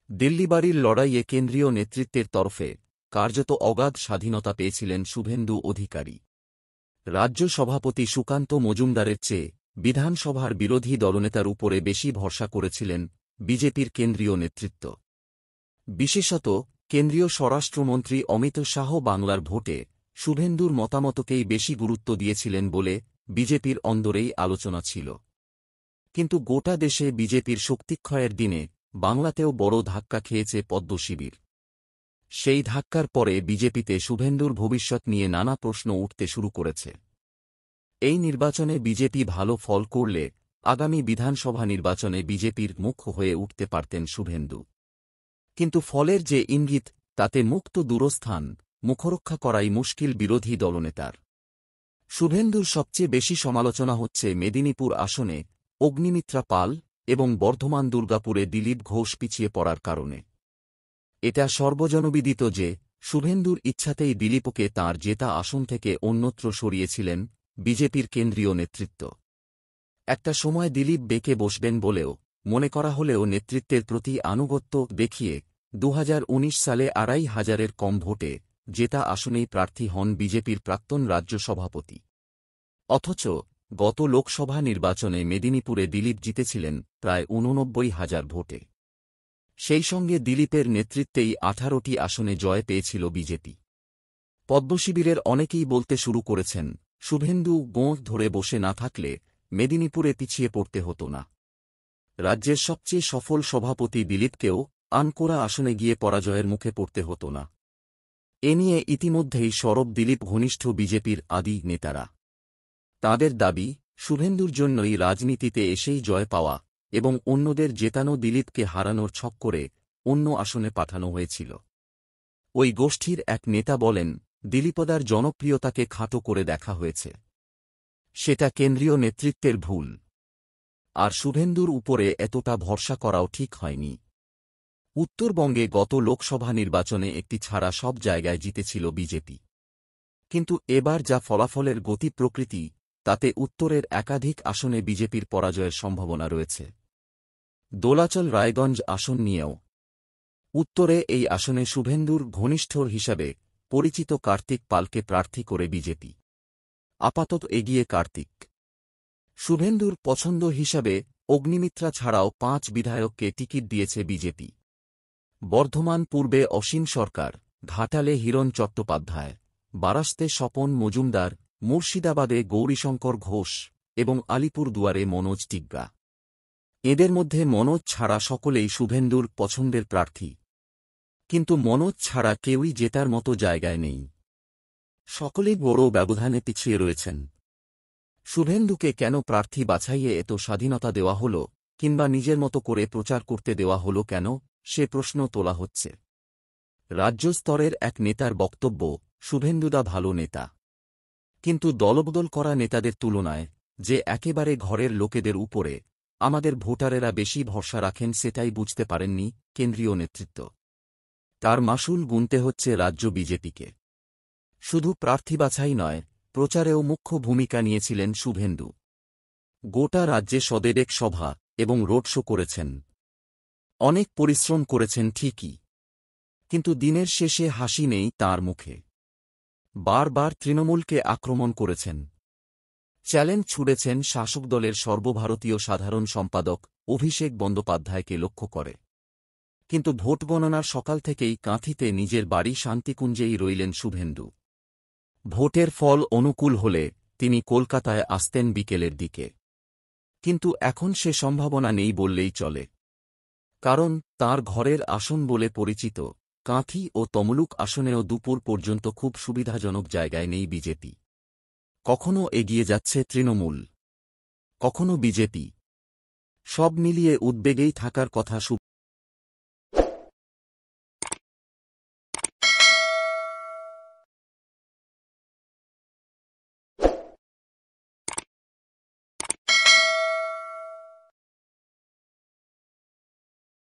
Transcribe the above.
দিল্লিবাড়ির লড়াইয়ে কেন্দ্রীয় নেতৃত্বের তরফে কার্যত অগাধ স্বাধীনতা পেয়েছিলেন শুভেন্দু অধিকারী। রাজ্য সভাপতি সুকান্ত মজুমদারের চেয়ে বিধানসভার বিরোধী দলনেতার উপরে বেশি ভরসা করেছিলেন বিজেপির কেন্দ্রীয় নেতৃত্ব। বিশেষত কেন্দ্রীয় স্বরাষ্ট্রমন্ত্রী অমিত শাহ বাংলার ভোটে শুভেন্দুর মতামতকেই বেশি গুরুত্ব দিয়েছিলেন বলে বিজেপির অন্দরেই আলোচনা ছিল। কিন্তু গোটা দেশে বিজেপির শক্তিক্ষয়ের দিনে বাংলাতেও বড় ধাক্কা খেয়েছে পদ্ম শিবির। সেই ধাক্কার পরে বিজেপিতে শুভেন্দুর ভবিষ্যৎ নিয়ে নানা প্রশ্ন উঠতে শুরু করেছে। এই নির্বাচনে বিজেপি ভালো ফল করলে আগামী বিধানসভা নির্বাচনে বিজেপির মুখ হয়ে উঠতে পারতেন শুভেন্দু। কিন্তু ফলের যে ইঙ্গিত, তাতে মুক্ত দূরস্থান, মুখরক্ষা করাই মুশকিল বিরোধী দলনেতার। শুভেন্দুর সবচেয়ে বেশি সমালোচনা হচ্ছে মেদিনীপুর আসনে অগ্নিমিত্রা পাল এবং বর্ধমান দুর্গাপুরে দিলীপ ঘোষ পিছিয়ে পড়ার কারণে। এটা সর্বজনবিদিত যে শুভেন্দুর ইচ্ছাতেই দিলীপকে তাঁর জেতা আসন থেকে অন্যত্র সরিয়েছিলেন বিজেপির কেন্দ্রীয় নেতৃত্ব। একটা সময় দিলীপ বেঁকে বসবেন বলেও মনে করা হলেও নেতৃত্বের প্রতি আনুগত্য দেখিয়ে 2019 সালে 2500-এর কম ভোটে জেতা আসনেই প্রার্থী হন বিজেপির প্রাক্তন রাজ্য সভাপতি। অথচ গত লোকসভা নির্বাচনে মেদিনীপুরে দিলীপ জিতেছিলেন প্রায় 89,000 ভোটে। সেই সঙ্গে দিলীপের নেতৃত্বেই 18টি আসনে জয় পেয়েছিল বিজেপি। পদ্মশিবিরের অনেকেই বলতে শুরু করেছেন, শুভেন্দু গোঁদ ধরে বসে না থাকলে মেদিনীপুরে পিছিয়ে পড়তে হতো না। রাজ্যের সবচেয়ে সফল সভাপতি দিলীপকেও আনকোরা আসনে গিয়ে পরাজয়ের মুখে পড়তে হতো না। এ নিয়ে ইতিমধ্যেই সরব দিলীপ ঘনিষ্ঠ বিজেপির আদি নেতারা। তাঁদের দাবি, শুভেন্দুর জন্যই রাজনীতিতে এসেই জয় পাওয়া এবং অন্যদের জেতানো দিলীপকে হারানোর ছক করে অন্য আসনে পাঠানো হয়েছিল। ওই গোষ্ঠীর এক নেতা বলেন, দিলীপদার জনপ্রিয়তাকে খাটো করে দেখা হয়েছে। সেটা কেন্দ্রীয় নেতৃত্বের ভুল। আর শুভেন্দুর উপরে এতটা ভরসা করাও ঠিক হয়নি। উত্তরবঙ্গে গত লোকসভা নির্বাচনে একটি ছাড়া সব জায়গায় জিতেছিল বিজেপি। কিন্তু এবার যা ফলাফলের গতি প্রকৃতি, তাতে উত্তরের একাধিক আসনে বিজেপির পরাজয়ের সম্ভাবনা রয়েছে। দোলাচল রায়গঞ্জ আসন নিয়েও উত্তরে এই আসনে শুভেন্দুর ঘনিষ্ঠ হিসাবে পরিচিত কার্তিক পালকে প্রার্থী করে বিজেপি। আপাতত এগিয়ে কার্তিক। শুভেন্দুর পছন্দ হিসাবে অগ্নিমিত্রা ছাড়াও 5 বিধায়ককে টিকিট দিয়েছে বিজেপি। বর্ধমান পূর্বে অসীম সরকার, ঘাটালে হিরণ চট্টোপাধ্যায়, বারাসতে স্বপন মজুমদার, মুর্শিদাবাদে গৌরীশঙ্কর ঘোষ এবং আলিপুরদুয়ারে মনোজ টিগ্গা। এদের মধ্যে মনোজ ছাড়া সকলেই শুভেন্দুর পছন্দের প্রার্থী। কিন্তু মনোজ ছাড়া কেউই জেতার মতো জায়গায় নেই। সকলেই বড় ব্যবধানে পিছিয়ে রয়েছেন। শুভেন্দুকে কেন প্রার্থী বাছাইয়ে এত স্বাধীনতা দেওয়া হল, কিংবা নিজের মতো করে প্রচার করতে দেওয়া হল কেন, সে প্রশ্ন তোলা হচ্ছে। রাজ্য স্তরের এক নেতার বক্তব্য, শুভেন্দুদা ভালো নেতা, কিন্তু দলবদল করা নেতাদের তুলনায় যে একেবারে ঘরের লোকেদের উপরে আমাদের ভোটারেরা বেশি ভরসা রাখেন সেটাই বুঝতে পারেননি কেন্দ্রীয় নেতৃত্ব। তার মাসুল গুনতে হচ্ছে রাজ্য বিজেপিকে। শুধু প্রার্থী বাছাই নয়, প্রচারেও মুখ্য ভূমিকা নিয়েছিলেন শুভেন্দু। গোটা রাজ্যে সদেরেক সভা এবং রোড শো করেছেন। অনেক পরিশ্রম করেছেন ঠিকই, কিন্তু দিনের শেষে হাসি নেই তাঁর মুখে। বারবার তৃণমূলকে আক্রমণ করেছেন। চ্যালেঞ্জ ছুড়েছেন শাসক দলের সর্বভারতীয় সাধারণ সম্পাদক অভিষেক বন্দ্যোপাধ্যায়কে লক্ষ্য করে। কিন্তু ভোট গণনার সকাল থেকেই কাঁথিতে নিজের বাড়ি শান্তিকুঞ্জেই রইলেন শুভেন্দু। ভোটের ফল অনুকূল হলে তিনি কলকাতায় আসতেন বিকেলের দিকে। কিন্তু এখন সে সম্ভাবনা নেই বললেই চলে। কারণ তাঁর ঘরের আসন বলে পরিচিত কাঁথি ও তমলুক আসনেও দুপুর পর্যন্ত খুব সুবিধাজনক জায়গায় নেই বিজেপি। কখনো এগিয়ে যাচ্ছে তৃণমূল, কখনো বিজেপি। সব মিলিয়ে উদ্বেগেই থাকার কথা